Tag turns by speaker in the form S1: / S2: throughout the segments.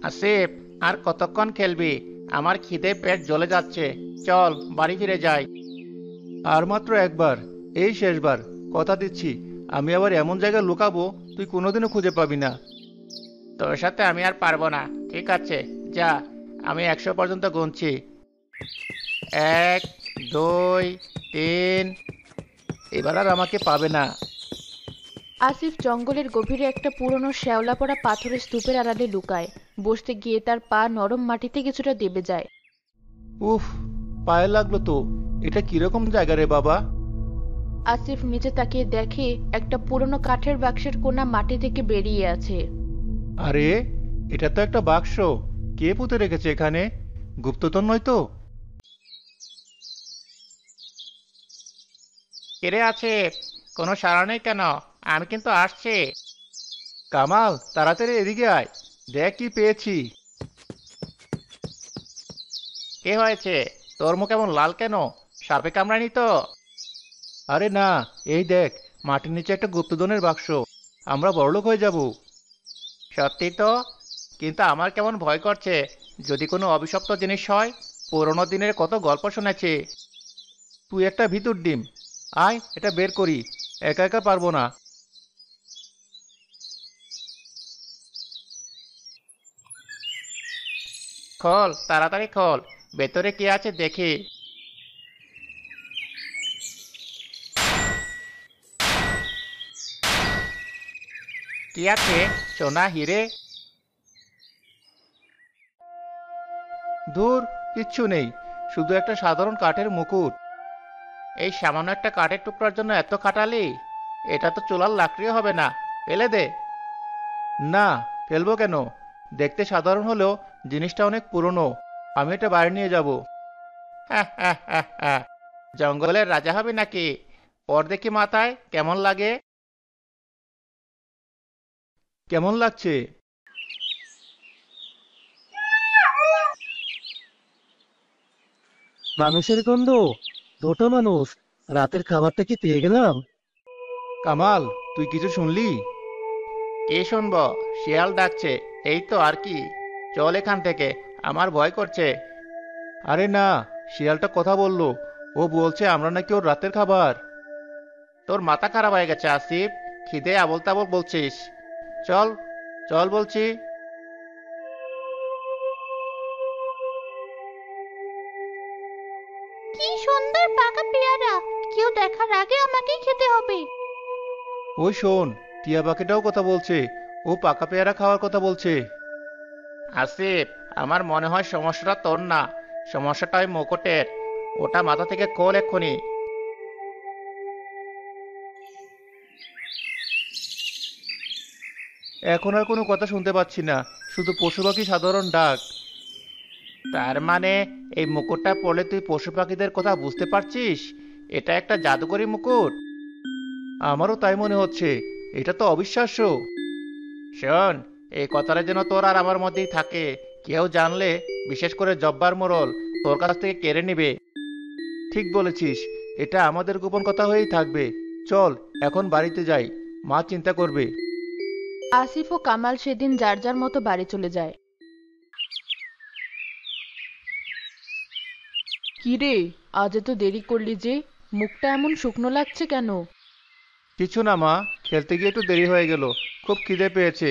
S1: আসিফ, আর কতক্ষণ খেলবি? আমার খিদে পেট জ্বলে যাচ্ছে। চল বাড়ি ফিরে যাই।
S2: আর মাত্র একবার, এই শেষবার। কথা দিচ্ছি, আমি আবার এমন জায়গায় লুকাবো তুই কোনোদিনও খুঁজে পাবি না।
S1: তোর সাথে আমি আর পারবো না। ঠিক আছে, যা। আমি 100 পর্যন্ত গুনছি। 1, 2, 3।
S2: এবার আর আমাকে পাবে না।
S3: আসিফ জঙ্গলের গভীরে একটা পুরনো শ্যাওলা পড়া পাথরের স্তূপের আড়ালে লুকায়। বসতে গিয়ে তার পা নরম মাটিতে কিছুটা দেবে যায়।
S2: উফ, পায়ে লাগলো তো। এটা কিরকম জায়গা রে বাবা?
S3: আসিফ নিচে তাকিয়ে দেখে একটা পুরনো কাঠের বাক্সের কোণা মাটি থেকে বেরিয়ে আছে।
S2: আরে, এটা তো একটা বাক্স। কে পুঁতে রেখেছে এখানে? গুপ্তধন নয় তো?
S1: ফিরে আছে? কোনো সাড়া নেই কেন? আমি কিন্তু আসছি।
S2: কামাল, তাড়াতাড়ি এদিকে আয়। দেখ কি পেয়েছি।
S1: কি হয়েছে? তোর মুখ এমন লাল কেন? সাপে কামড়ানি তো?
S2: আরে না, এই দেখ, মাটির নিচে একটা গুপ্তধনের বাক্স। আমরা বড়লোক হয়ে যাব।
S1: সত্যি তো? কিন্তু আমার কেমন ভয় করছে। যদি কোনো অভিশপ্ত জিনিস হয়। পুরোনো দিনের কত গল্প শুনেছি।
S2: তুই একটা ভিতর ডিম। আয়, এটা বের করি। একা একা পারবো না।
S1: খোল, তাড়াতাড়ি খোল। ভেতরে কি আছে দেখি। কি আছে? সোনা, হিরে?
S2: ধুর, কিচ্ছু নেই। শুধু একটা সাধারণ কাঠের মুকুট।
S1: এই সামান্য একটা কাঠের টুকরার জন্য এত খাটালি? এটা তো চুলার লাকড়িও হবে না। ফেলে দে।
S2: না, ফেলবো কেন? দেখতে সাধারণ হলেও জিনিসটা অনেক পুরনো। আমি এটা বাইরে নিয়ে যাব।
S1: হ্যাঁ, হ্যাঁ, হ্যাঁ, হ্যাঁ। জঙ্গলের রাজা হবে নাকি? পর দেখি মাথায় কেমন লাগে।
S2: কেমন লাগছে?
S4: মানুষের গন্ধ। ছোট মানুষ, রাতের খাবারটা কি পেয়ে গেলাম?
S2: কামাল, তুই কিছু শুনলি?
S1: কে শুনবো? শিয়াল ডাকছে। এই তো, আর কি। চল এখান থেকে। আমার ভয় করছে।
S2: আরে না, শিয়ালটা কথা বললো। ও বলছে আমরা নাকি ওর রাতের খাবার।
S1: তোর মাথা খারাপ হয়ে গেছে আসিফ। খিদে আবল তাবল বলছিস। চল, চল বলছি।
S3: কি সুন্দর পাকা পেয়ারা! কেউ দেখার আগে আমাকেই খেতে হবে।
S2: ওই শোন, টিয়া পাখিটাও কথা বলছে। ও পাকা পেয়ারা খাওয়ার কথা বলছে।
S1: আসিফ, আমার মনে হয় সমস্যাটা তোর না। সমস্যাটা ওই মুকুটের। ওটা মাথা থেকে খোল এক্ষুনি।
S2: এখন আর কোনো কথা শুনতে পাচ্ছি না, শুধু পশু পাখি সাধারণ ডাক।
S1: তার মানে এই মুকুটটা পরলে তুই পশু পাখিদের কথা বুঝতে পারছিস? এটা একটা জাদুকরি মুকুট।
S2: আমারও তাই মনে হচ্ছে। এটা তো অবিশ্বাস্য।
S1: শোন, এই কথাটা যেন তোর আর আমার মধ্যেই থাকে। কেউ জানলে, বিশেষ করে জব্বার মোড়ল, তোর কাছ থেকে কেড়ে নিবে।
S2: ঠিক বলেছিস। এটা আমাদের গোপন কথা হয়েই থাকবে। চল, এখন বাড়িতে যাই। মা চিন্তা করবে।
S3: আসিফ ও কামাল সেদিন যার যার মতো বাড়ি চলে যায়। কি রে, আজ এত দেরি করলি যে? মুখটা এমন শুকনো লাগছে কেন?
S2: কিছু না মা, খেলতে গিয়ে একটু দেরি হয়ে গেল। খুব খিদে পেয়েছে।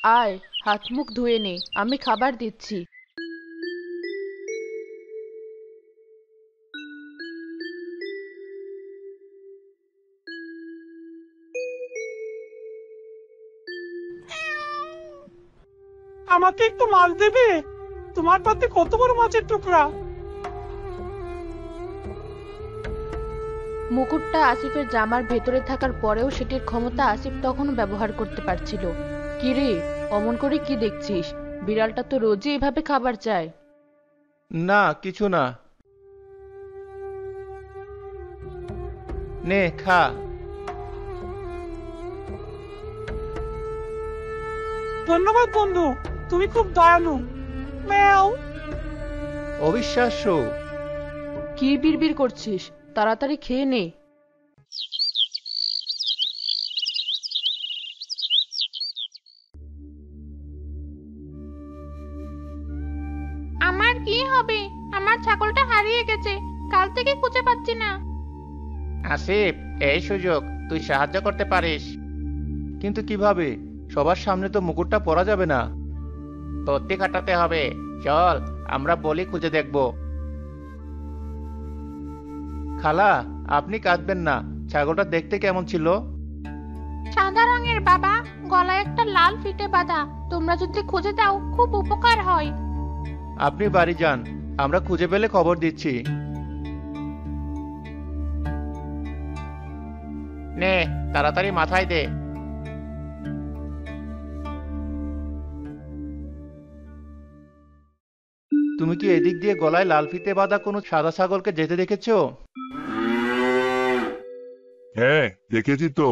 S3: আয়, হাত মুখ ধুয়ে নে, আমি খাবার দিচ্ছি।
S5: আমাকে একটু মাছ দেবে? তোমার পাতে কত বড় মাছের টুকরা!
S3: মুকুটটা আসিফের জামার ভেতরে থাকার পরেও সেটির ক্ষমতা আসিফ তখনও ব্যবহার করতে পারছিল। কি রে, অমন করে কি দেখছিস? বিড়ালটা তো রোজই এভাবে খাবার চায়।
S2: না, কিছু না। নে খা।
S5: ধন্যবাদ বন্ধু, তুমি খুব দয়ালু। ম্যাও।
S2: অবিশ্বাস্য।
S3: কি বিড়বিড় করছিস? তাড়াতাড়ি খেয়ে নে। আমার ছাগলটা হারিয়ে গেছে, কাল থেকে খুঁজে পাচ্ছি না।
S1: আসিফ, এই সুযোগ, তুই সাহায্য করতে পারিস।
S2: কিন্তু কিভাবে? সবার সামনে তো মুকুটটা পরা যাবে না।
S1: বুদ্ধি খাটাতে হবে। চল, আমরা বলি খুঁজে দেখব।
S2: খালা, আপনি কাঁদবেন না। ছাগলটা দেখতে কেমন ছিল?
S3: সাদা রঙের বাবা, গলায় একটা লাল ফিতে বাঁধা। তোমরা যদি খুঁজে দাও খুব উপকার হয়।
S2: আপনি বাড়ি যান, আমরা খুঁজে পেলে খবর দিচ্ছি।
S1: নে, তাড়াতাড়ি মাথায় দে।
S2: তুমি কি এদিক দিয়ে গলায় লাল ফিতে বাঁধা কোনো সাদা ছাগলকে যেতে দেখেছো?
S6: হ্যাঁ, দেখেছি তো।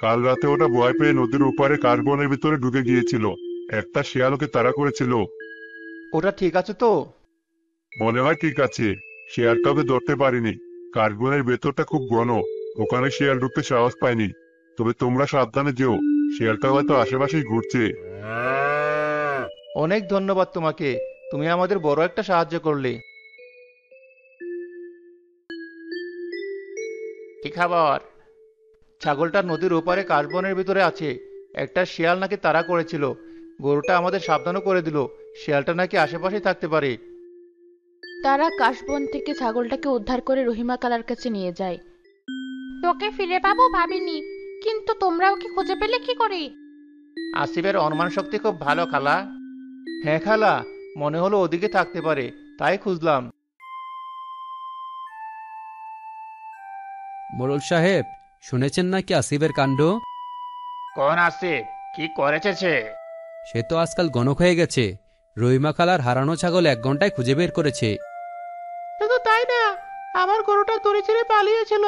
S6: কাল রাতে ওটা ভয় পেয়ে নদীর ওপারে কাশবনের ভিতরে ঢুকে গিয়েছিল। একটা শিয়াল ওকে তাড়া করেছিল।
S2: ওটা ঠিক আছে তো?
S6: মনে হয় ঠিক আছে। শিয়ালটা ওকে ধরতে পারিনি। কাশবনের ভেতরটা খুব ঘন, ওখানে শিয়াল ঢুকতে সাহস পায়নি। তবে তোমরা সাবধানে যেও, শিয়ালটা হয়তো আশেপাশেই ঘুরছে।
S2: অনেক ধন্যবাদ তোমাকে, তুমি আমাদের বড় একটা সাহায্য করলে।
S1: কি খবর?
S2: ছাগলটা নদীর ওপারে কাশবনের ভিতরে আছে। একটা শিয়াল নাকি তাড়া করেছিল। গরুটা আমাদের সাবধানও করে দিল, শিয়ালটা নাকি আশেপাশে থাকতে পারে।
S3: তারা কাশবন থেকে ছাগলটাকে উদ্ধার করে রহিমা খালার কাছে নিয়ে যায়। তোকে ফিরে পাবো ভাবিনি, কিন্তু তোমরা ওকে খুঁজে পেলে কি করে?
S1: আসিফের অনুমান শক্তি খুব ভালো খালা।
S2: হ্যাঁ খালা, মনে হলো ওদিকে থাকতে পারে, তাই খুঁজলাম।
S7: মোড়ল সাহেব, শুনেছেন নাকি আসিফের কাণ্ড?
S1: কোন আসিফ? কি করেছে সে?
S7: সে তো আজকাল গণক হয়ে গেছে। রহিমা খালার হারানো ছাগল 1 ঘন্টায় খুঁজে বের করেছে।
S2: শুধু তাই না, আমার গরুটা দড়ি ছেড়ে পালিয়েছিল।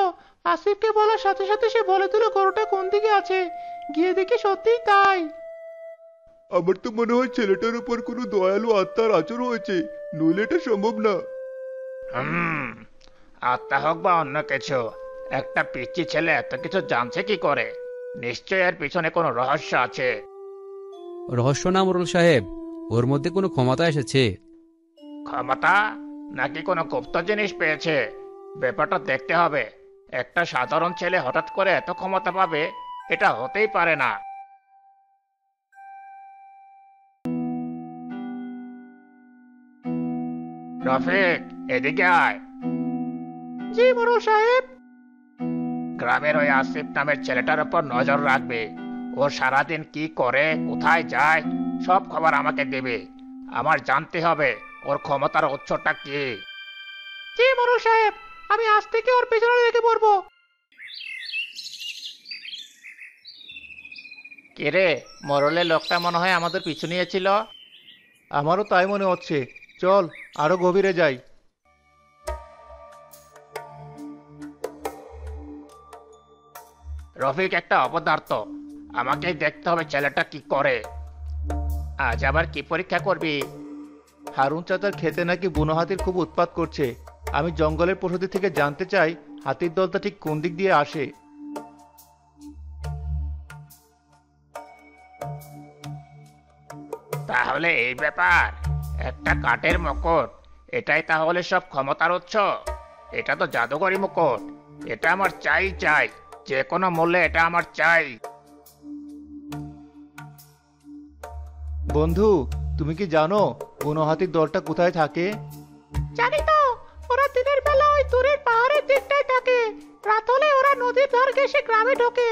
S2: আসিফকে বলার সাথে সাথে সে বলে দিল গরুটা কোন দিকে আছে। গিয়ে দেখি সত্যিই তাই। আমার তো মনে হয় ছেলেটার উপর কোনো দয়ালু আত্মার আচর হয়েছে, নইলে এটা সম্ভব না।
S1: আত্মা হোক বা অন্য কিছু, একটা পিচ্চি ছেলে এত কিছু জানছে কি করে? নিশ্চয় এর পিছনে কোনো রহস্য আছে।
S7: রহস্য না মোড়ল সাহেব, ওর মধ্যে কোনো ক্ষমতা এসেছে।
S1: ক্ষমতা? নাকি কোনো গুপ্ত জিনিস পেয়েছে? ব্যাপারটা দেখতে হবে। একটা সাধারণ ছেলে হঠাৎ করে এত ক্ষমতা পাবে, এটা হতেই পারে না। রফিক, এদিকে আয়।
S2: জি মোড়ল সাহেব।
S1: গ্রামের ওই আসিফ নামের ছেলেটার উপর নজর রাখবে। ও সারাদিন কি করে, কোথায় যায়, সব খবর আমাকে দেবে। আমার জানতে হবে ওর ক্ষমতার উৎসটা কি।
S2: জি মোড়ল সাহেব, আমি আজ থেকে ওর পেছনে লেগে পড়বো।
S1: কিরে, মরলে লোকটা মনে হয় আমাদের পিছু নিয়েছিল।
S2: আমারও তাই মনে হচ্ছে। চল, আরো গভীরে যাই।
S1: রফিক একটা অপদার্থ, আমাকেই দেখতে হবে ছেলেটা কি করে। আজ আবার কি পরীক্ষা করবি?
S2: হারুন চাচার খেতে নাকি বুনো হাতির খুব উৎপাত করছে। আমি জঙ্গলের পশুদের থেকে জানতে চাই হাতির দলটা ঠিক কোন দিক দিয়ে আসে।
S1: তাহলে এই ব্যাপার, একটা কাঠের মুকুট, এটাই তাহলে সব ক্ষমতার উৎস। এটা তো জাদুকরি মুকুট। এটা আমার চাই চাই, যে কোনো মূল্যে এটা আমার চাই।
S2: বন্ধু, তুমি কি জানো বুনো হাতির দলটা কোথায় থাকে? জানি তো, ওরা দিনের বেলা ওই দূরের পাহাড়ের দিকটায় থাকে। রাত হলে ওরা নদীর ধার ঘেঁষে গ্রামে ঢোকে।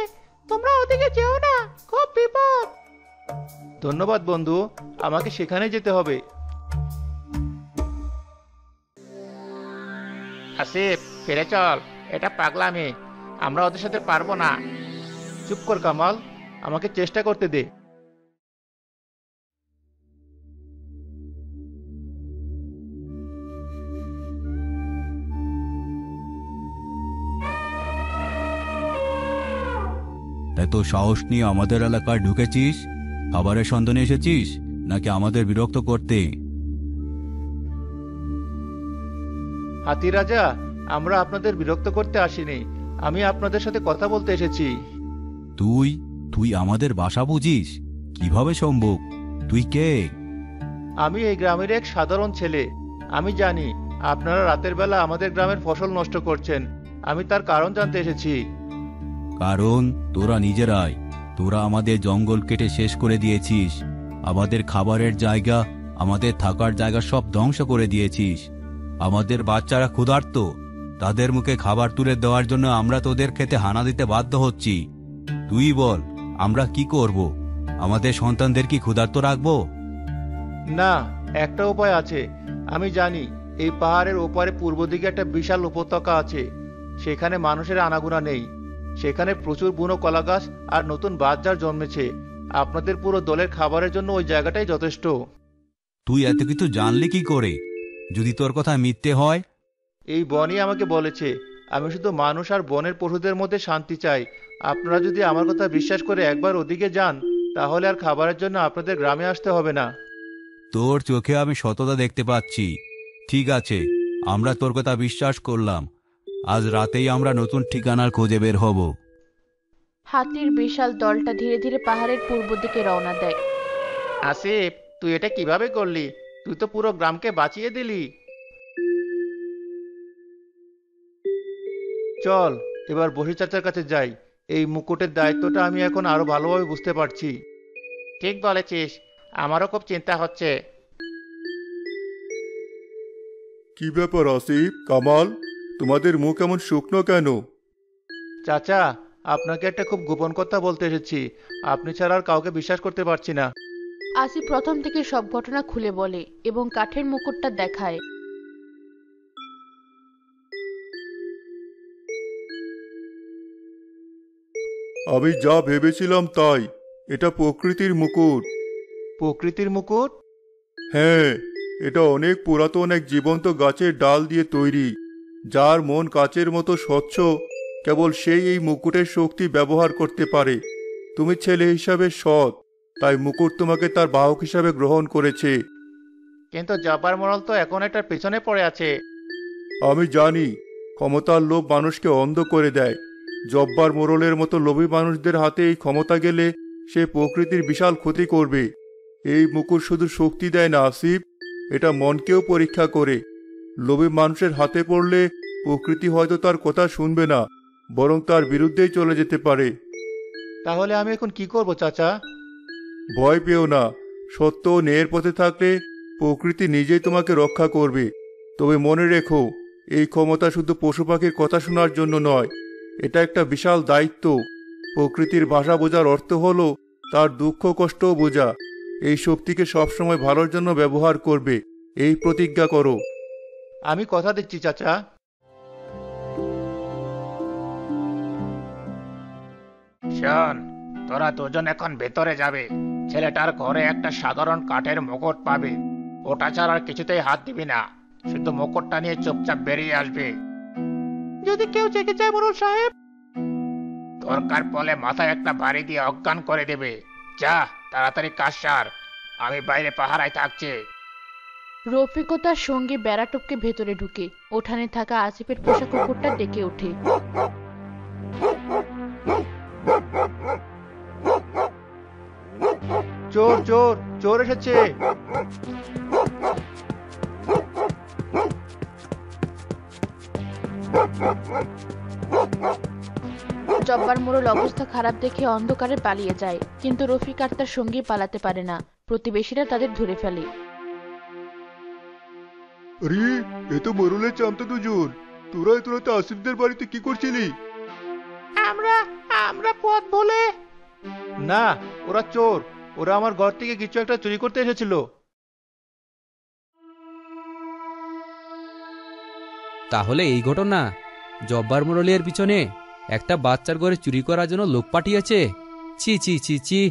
S2: তোমরা ওদিকে যেও না, খুব বিপদ। ধন্যবাদ বন্ধু, আমাকে সেখানে যেতে হবে।
S1: আসিফ, ফিরে চল, এটা পাগলামি। আমরা ওদের সাথে পারবো না।
S2: চুপ কর কামাল, আমাকে চেষ্টা করতে দে।
S8: এত সাহস নিয়ে আমাদের এলাকায় ঢুকেছিস? খাবারের সন্ধানে এসেছিস নাকি আমাদের বিরক্ত করতে?
S2: হাতি রাজা, আমরা আপনাদের বিরক্ত করতে আসিনি। আমি আপনাদের সাথে কথা বলতে এসেছি।
S8: তুই তুই আমাদের বাসা বুঝিস? কিভাবে সম্ভব? তুই কে?
S2: আমি এই গ্রামের এক সাধারণ ছেলে। আমি জানি আপনারা রাতের বেলা আমাদের গ্রামের ফসল নষ্ট করছেন। আমি তার কারণ জানতে এসেছি।
S8: কারণ তোরা নিজেরাই, তোরা আমাদের জঙ্গল কেটে শেষ করে দিয়েছিস, আমাদের খাবারের জায়গা, আমাদের থাকার জায়গা সব ধ্বংস করে দিয়েছিস। আমাদের বাচ্চারা ক্ষুধার্ত, তাদের মুখে খাবার তুলে দেওয়ার জন্য আমরা তোদের খেতে হানা দিতে বাধ্য হচ্ছি। তুই বল, আমরা কি করব? আমাদের সন্তানদের কি ক্ষুধার্ত রাখবো?
S2: না, একটা উপায় আছে। আমি জানি এই পাহাড়ের ওপারে পূর্ব দিকে একটা বিশাল উপত্যকা আছে। সেখানে মানুষের আনাগোনা নেই। সেখানে প্রচুর বুনো কলা গাছ আর নতুন বাজার জন্মেছে। আপনাদের পুরো দলের খাবারের জন্য ওই জায়গাটাই যথেষ্ট।
S8: তুই এত কিছু জানলি কি করে? যদি তোর কথা মিথ্যে হয়?
S2: এই বনই আমাকে বলেছে। আমি শুধু মানুষ আর বনের পশুদের মধ্যে শান্তি চাই। আপনারা যদি আমার কথা বিশ্বাস করে একবার ওদিকে যান, তাহলে আর খাবারের জন্য আপনাদের গ্রামে আসতে হবে না।
S8: তোর চোখে আমি সততা দেখতে পাচ্ছি। ঠিক আছে, আমরা তোর কথা বিশ্বাস করলাম। আজ রাতেই আমরা নতুন ঠিকানার খোঁজে বের হব।
S3: হাতির বিশাল দলটা ধীরে ধীরে পাহাড়ের পূর্ব দিকে রওনা দেয়।
S2: আসিফ, তুই এটা কিভাবে করলি? তুই তো পুরো গ্রামকে বাঁচিয়ে দিলি। চল এবার বসি চাচার কাছে যাই। এই মুকুটের দায়িত্বটা আমি এখন আরো ভালোভাবে বুঝতে পারছি। ঠিক বলেছিস, আমারও খুব চিন্তা হচ্ছে।
S6: কি ব্যাপার আসিফ, কামাল, তোমাদের মুখ এমন শুকনো কেন?
S2: চাচা, আপনাকে একটা খুব গোপন কথা বলতে এসেছি। আপনি ছাড়া আর কাউকে বিশ্বাস করতে পারছি না।
S3: আসিফ প্রথম থেকে সব ঘটনা খুলে বলে এবং কাঠের মুকুটটা দেখায়।
S6: আমি যা ভেবেছিলাম তাই। এটা প্রকৃতির মুকুট।
S2: প্রকৃতির মুকুট?
S6: হ্যাঁ, এটা অনেক পুরাতন এক জীবন্ত গাছের ডাল দিয়ে তৈরি। যার মন কাচের মতো স্বচ্ছ, কেবল সেই এই মুকুটের শক্তি ব্যবহার করতে পারে। তুমি ছেলে হিসাবে সৎ, তাই মুকুট তোমাকে তার বাহক হিসাবে গ্রহণ করেছে।
S2: কিন্তু জব্বার মোড়ল তো এখন এটার পেছনে পড়ে আছে।
S6: আমি জানি, ক্ষমতার লোভ মানুষকে অন্ধ করে দেয়। জব্বার মোড়লের মতো লোভী মানুষদের হাতে এই ক্ষমতা গেলে সে প্রকৃতির বিশাল ক্ষতি করবে। এই মুকুট শুধু শক্তি দেয় না আসিফ, এটা মনকেও পরীক্ষা করে। লোভী মানুষের হাতে পড়লে প্রকৃতি হয়তো তার কথা শুনবে না, বরং তার বিরুদ্ধেই চলে যেতে পারে।
S2: তাহলে আমি এখন কি করব চাচা?
S6: ভয় পেও না, সত্য ও ন্যায়ের পথে থাকলে প্রকৃতি নিজেই তোমাকে রক্ষা করবে। তবে মনে রেখো, এই ক্ষমতা শুধু পশু পাখির কথা শোনার জন্য নয়, এটা একটা বিশাল দায়িত্ব। প্রকৃতির ভাষা বোঝার অর্থ হলো তার দুঃখ কষ্টও বোঝা। এই শক্তিকে সবসময় ভালোর জন্য ব্যবহার করবে, এই প্রতিজ্ঞা করো।
S2: আমি কথা দিচ্ছি চাচা।
S1: শোন, তোরা দুজন এখন ভেতরে যাবে। ছেলেটার ঘরে একটা সাধারণ কাঠের মুকুট পাবে। ওটা ছাড়া আর কিছুতেই হাত দিবি না। শুধু মুকুটটা নিয়ে চুপচাপ বেরিয়ে আসবে।
S2: যদি কেউ জেগে যায় মোড়ল সাহেব?
S1: দরকার পড়লে মাথায় একটা বাড়ি দিয়ে অজ্ঞান করে দেবে। যা, তাড়াতাড়ি কাজ সার। আমি বাইরে পাহারায় থাকছি।
S3: রফিক ও তার সঙ্গে বেড়া টপকে ভেতরে ঢুকে উঠানে থাকা আসিফের পোষা কুকুরটা ডেকে ওঠে।
S2: চোর চোর চোর এসেছে!
S3: জব্বার মোড়ল অবস্থা খারাপ দেখে অন্ধকারে পালিয়ে যায়, কিন্তু রফিক আর তার সঙ্গী পালাতে পারে না। প্রতিবেশীরা তাদের ধরে ফেলে।
S6: আরে, এ তো মোরলের চামতা দুজন। তোরা এত রাতে আসিফদের বাড়িতে কি করছিলি?
S2: আমরা আমরা পথ বলে। না, ওরা চোর। ওরা আমার ঘর থেকে কিছু একটা চুরি করতে এসেছিল।
S7: তাহলে এই ঘটনা? জব্বার মুরলির পিছনে একটা বাচ্চার ঘরে চুরি করার জন্য লোক পাঠিয়েছে? ছি ছি ছি ছি।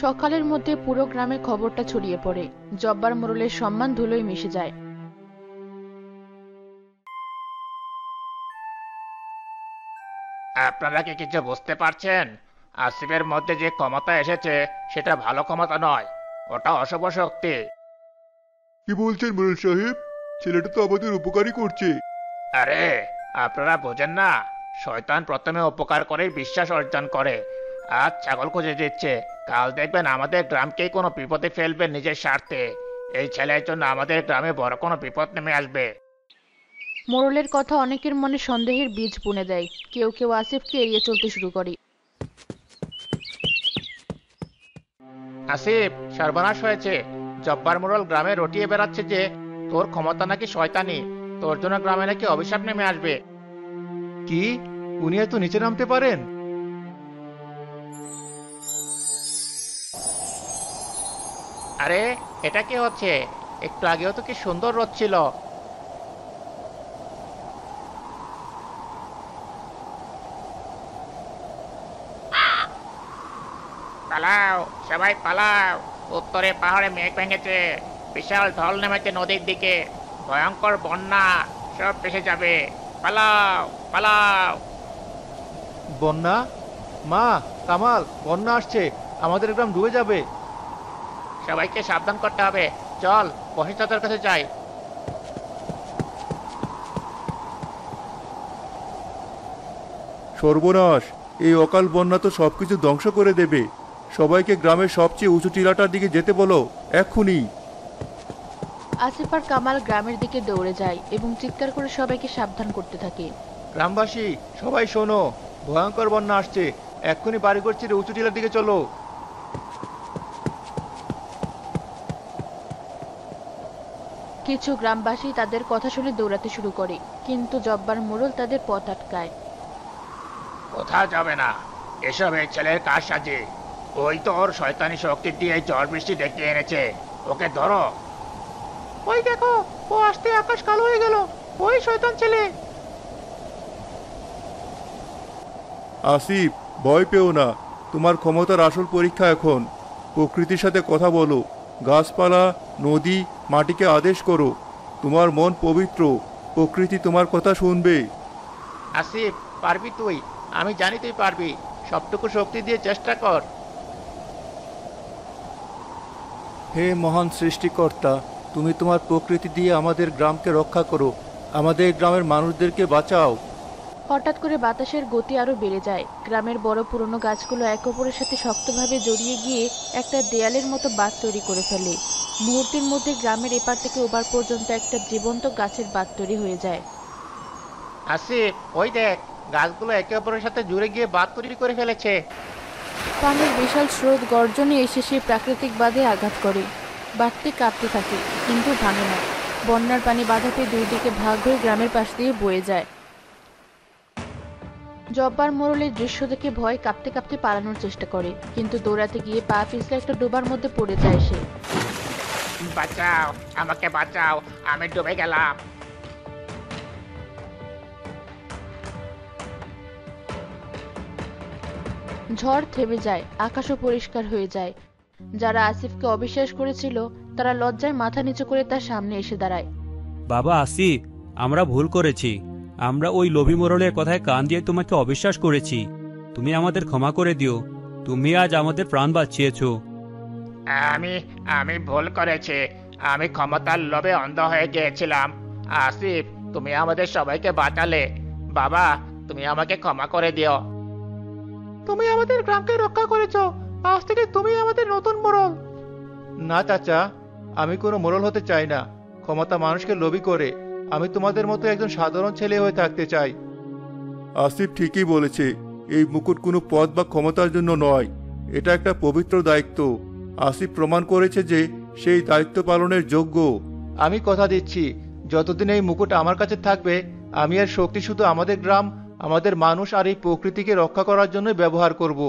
S3: সকালের মধ্যে পুরো গ্রামে খবরটা ছড়িয়ে পড়ে। জব্বার মোড়লের সম্মান ধুলোয় মিশে যায়।
S1: আপনারা কি কিছু বুঝতে পারছেন? আসিফের মধ্যে যে ক্ষমতা এসেছে সেটা ভালো ক্ষমতা নয়, ওটা অশুভ শক্তি।
S6: কি বলছেন মোরল সাহেব? ছেলেটা তো আমাদের উপকারই করছে।
S1: আরে, আপনারা বোঝেন না? শয়তান প্রথমে উপকার করেই বিশ্বাস অর্জন করে, আজ ছাগল খুঁজে দিচ্ছে, কাল দেখবেন আমাদের গ্রামকেই কোনো বিপদে ফেলবে নিজের স্বার্থে। এই ছেলের জন্য আমাদের গ্রামে বড় কোনো বিপদ নেমে আসবে।
S3: মোড়লের কথা অনেকের মনে সন্দেহের বীজ বুনে দেয়। কেউ কেউ আসিফকে এড়িয়ে চলতে শুরু করে।
S1: আসিফ, সর্বনাশ হয়েছে। জব্বার মোড়ল গ্রামে রটিয়ে বেড়াচ্ছে যে তোর ক্ষমতা নাকি শয়তানি, তোর জন্য গ্রামে নাকি অভিশাপ নেমে আসবে।
S2: কি? উনি এত নিচে নামতে পারেন?
S1: আরে, এটা কি হচ্ছে? একটু আগেও তো কি সুন্দর রোদ ছিল। পালাও, সবাই পালাও! উত্তরে পাহাড়ে মেঘ ভেঙেছে, বিশাল ঢল নেমেছে নদীর দিকে, ভয়ঙ্কর বন্যা, সব ভেসে যাবে। পালাও, পালাও!
S2: বন্যা? মা, কামাল, বন্যা আসছে, আমাদের গ্রাম ডুবে যাবে।
S1: সবাইকে সাবধান করতে হবে। চল, বশির চাচার কাছে যাই।
S6: সর্বনাশ! এই অকাল বন্যা তো সবকিছু ধ্বংস করে দেবে। সবাইকে গ্রামের সবচেয়ে উঁচু টিলাটার দিকে যেতে বলো, এক্ষুনি।
S3: আসিফ আর কামাল গ্রামের দিকে দৌড়ে যায় এবং চিৎকার করে সবাইকে সাবধান করতে থাকে।
S2: গ্রামবাসী, সবাই শোনো, ভয়ঙ্কর বন্যা আসছে, এক্ষুনি বাড়িঘর ছেড়ে উঁচু টিলার দিকে চলো।
S3: কিছু গ্রামবাসী তাদের কথা শুনে দৌড়াতে শুরু করে, কিন্তু জব্বার মোড়ল তাদের পথ আটকায়।
S1: কোথাও যাবে না, এসব এই ছেলের কাজ সাজে। ওই তো ওর শয়তানি শক্তি দিয়ে ঝড় বৃষ্টি ডেকে এনেছে। ওকে ধরো।
S2: ওই দেখো, ও আসতে আকাশ কালো হয়ে গেল, ওই শয়তান ছেলে।
S6: আসিফ, ভয় পেও না, তোমার ক্ষমতার আসল পরীক্ষা এখন। প্রকৃতির সাথে কথা বলো, গাছপালা, নদী, মাটিকে আদেশ করো। তোমার মন পবিত্র, প্রকৃতি তোমার কথা শুনবে।
S1: আসিফ, পারবি তুই। আমি জানি তুই পারবি। সবটুকু শক্তি দিয়ে চেষ্টা কর।
S2: হে মহান সৃষ্টিকর্তা, তুমি তোমার প্রকৃতি দিয়ে আমাদের গ্রামকে রক্ষা করো, আমাদের গ্রামের মানুষদেরকে বাঁচাও।
S3: হঠাৎ করে বাতাসের গতি আরো বেড়ে যায়। গ্রামের বড় পুরনো গাছগুলো একে অপরের সাথে শক্তভাবে জড়িয়ে গিয়ে একটা দেয়ালের মতো বাঁধ তৈরি করে ফেলে। মুহূর্তের মধ্যে গ্রামের এপার থেকে ওপার পর্যন্ত একটা জীবন্ত গাছের বাঁধ তৈরি হয়ে যায়।
S1: আসিফ, ওই দেখ, গাছগুলো একে অপরের সাথে জুড়ে গিয়ে বাঁধ তৈরি করে ফেলেছে।
S3: পানির বিশাল স্রোত গর্জনে এসে সেই প্রাকৃতিক বাঁধে আঘাত করে। বাঁধটি কাঁপতে থাকে, কিন্তু ভাঙে না। বন্যার পানি বাধা পেয়ে দুই দিকে ভাগ হয়ে গ্রামের পাশ দিয়ে বয়ে যায়। জব্বার মোড়লের দৃশ্য দেখে ভয় কাঁপতে কাঁপতে পালানোর চেষ্টা করে, কিন্তু দৌড়াতে গিয়ে পা পিছলে একটা ডোবার মধ্যে পড়ে যায় সে।
S1: বাঁচাও, আমাকে বাঁচাও, আমি ডুবে গেলাম।
S3: ঝড় থেমে যায়, আকাশও পরিষ্কার হয়ে যায়। যারা আসিফকে অবিশ্বাস করেছিল তারা লজ্জায় মাথা নিচু করে তার সামনে এসে দাঁড়ায়।
S7: বাবা আসিফ, আমরা ভুল করেছি। আমরা ওই লোভী মোড়লের কথায় কান দিয়ে তোমাকে অবিশ্বাস করেছি। তুমি আমাদের ক্ষমা করে দিও। তুমি আজ আমাদের প্রাণ বাঁচিয়েছো।
S1: আমি আমি ভুল করেছি। আমি ক্ষমতার লোভে অন্ধ হয়ে গিয়েছিলাম। আসিফ, তুমি আমাদের সবাইকে বাঁচালে। বাবা, তুমি আমাকে ক্ষমা করে দিও।
S2: তুমি আমাদের গ্রামকে রক্ষা করেছো, আজ থেকে তুমি আমাদের নতুন মোড়ল। না চাচা, আমি কোনো মোড়ল হতে চাই না। ক্ষমতা মানুষকে লোভী করে। আমি তোমাদের মতো একজন সাধারণ ছেলে হয়ে থাকতে চাই।
S6: আসিফ ঠিকই বলেছে, এই মুকুট কোনো পদ বা ক্ষমতার জন্য নয়, এটা একটা পবিত্র দায়িত্ব। আসিফ প্রমাণ করেছে যে সেই দায়িত্ব পালনের যোগ্য।
S2: আমি কথা দিচ্ছি, যতদিন এই মুকুট আমার কাছে থাকবে, আমি এর শক্তি শুধু আমাদের গ্রাম, আমাদের মানুষ আর এই প্রকৃতিকে রক্ষা করার জন্য ব্যবহার করব।